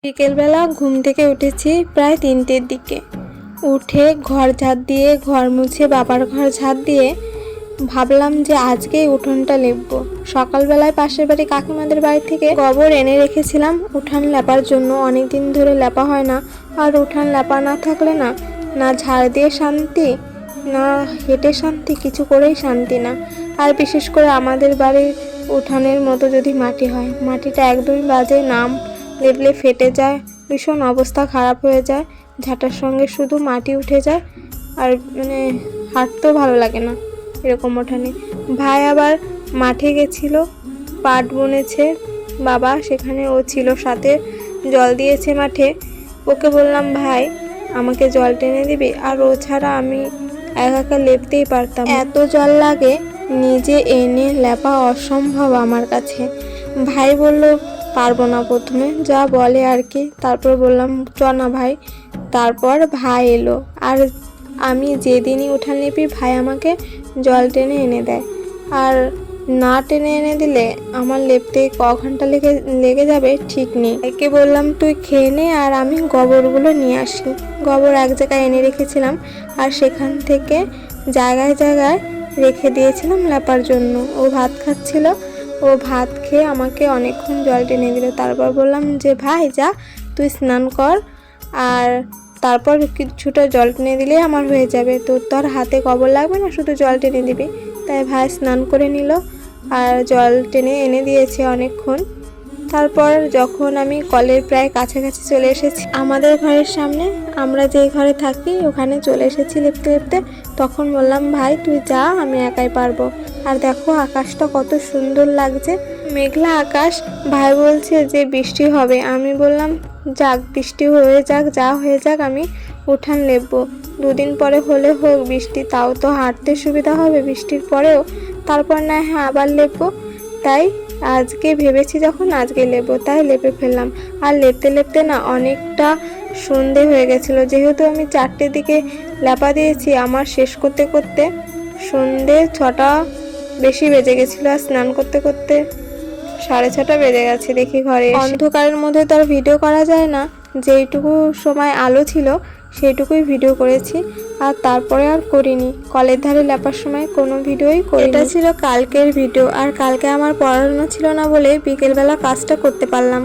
বিকেলবেলা ঘুম থেকে উঠেছি প্রায় 3টের দিকে। উঠে ঘর ঝাড় দিয়ে, ঘর মুছে, বাবার ঘর ঝাড় দিয়ে ভাবলাম যে আজকেই উঠোনটা লেপবো। সকালবেলায় পাশের বাড়ি কাকিমাদের বাড়ি থেকে গোবর এনে রেখেছিলাম উঠান লেপার জন্য। অনেক দিন ধরে লেপা হয় না, আর উঠান লেপা না থাকলে না ঝাড় দিয়ে শান্তি, না হেঁটে শান্তি, কিছু করেই শান্তি না। আর বিশেষ করে আমাদের বাড়ির উঠানের মতো যদি মাটি হয়, মাটিটা একদমই বাজে, নাম লেপলে ফেটে যায়, ভীষণ অবস্থা খারাপ হয়ে যায়, ঝাঁটার সঙ্গে শুধু মাটি উঠে যায়, আর হাঁটতেও ভালো লাগে না এরকম উঠানে। ভাই আবার মাঠে গেছিল, পাট বুনেছে বাবা, সেখানে ও ছিল সাথে, জল দিয়েছে মাঠে। ওকে বললাম ভাই আমাকে জল টেনে দিবি, আর ও ছাড়া আমি একা লেপতেই পারতাম, এত জল লাগে, নিজে এনে লেপা অসম্ভব আমার কাছে। ভাই বলল পারবো না, প্রথমে যা বলে আর কি। তারপর বললাম চ না ভাই। তারপর ভাই এলো, আর আমি যেদিনই উঠান লেপি ভাই আমাকে জল টেনে এনে দেয়। আর না টেনে এনে দিলে আমার লেপতে ক ঘন্টা লেগে যাবে ঠিক নেই। একে বললাম তুই খেয়ে নে, আর আমি গোবরগুলো নিয়ে আসি। গোবর এক জায়গায় এনে রেখেছিলাম, আর সেখান থেকে জায়গায় জায়গায় রেখে দিয়েছিলাম লেপার জন্য। ও ভাত খাচ্ছিল, ও ভাত খেয়ে আমাকে অনেকক্ষণ জল টেনে দিল। তারপর বললাম যে ভাই যা তুই স্নান কর, আর তারপর কিছুটা জল টেনে দিলেই আমার হয়ে যাবে, তোর হাতে গোবর লাগবে না, শুধু জল টেনে দিবি। তাই ভাই স্নান করে নিল, আর জল টেনে এনে দিয়েছে অনেকক্ষণ। তারপর যখন আমি কলের প্রায় কাছাকাছি চলে এসেছি, আমাদের ঘরের সামনে, আমরা যেই ঘরে থাকি ওখানে চলে এসেছি লেপতে লেপতে, তখন বললাম ভাই তুই যা, আমি একাই পারবো। আর দেখো আকাশটা কত সুন্দর লাগছে, মেঘলা আকাশ। ভাই বলছে যে বৃষ্টি হবে, আমি বললাম যাক বৃষ্টি হয়ে যাক, যা হয়ে যাক, আমি উঠান লেপবো। 2 দিন পরে হলে হোক বৃষ্টি, তাও তো হাঁটতে সুবিধা হবে বৃষ্টির পরেও। তারপর না হ্যাঁ আবার লেপবো। তাই আজকে ভেবেছি যখন আজকে লেপবো, তাই লেপে ফেললাম। আর লেপতে লেপতে অনেকটা সন্ধে হয়ে গেছিলো, যেহেতু আমি 4টের দিকে লেপা দিয়েছি, আমার শেষ করতে করতে সন্ধে 6টা বেশি বেজে গেছিলো। আর স্নান করতে করতে 6:30 বেজে গেছে দেখি ঘরে। অন্ধকারের মধ্যে তো আর ভিডিও করা যায় না, যেইটুকু সময় আলো ছিল সেইটুকুই ভিডিও করেছি, আর তারপরে আর করিনি। কলের ধারে লেপার সময় কোনো ভিডিওই করিনি। এটা ছিল কালকের ভিডিও, আর কালকে আমার পড়ানো ছিল না বলে বিকেলবেলা কাজটা করতে পারলাম।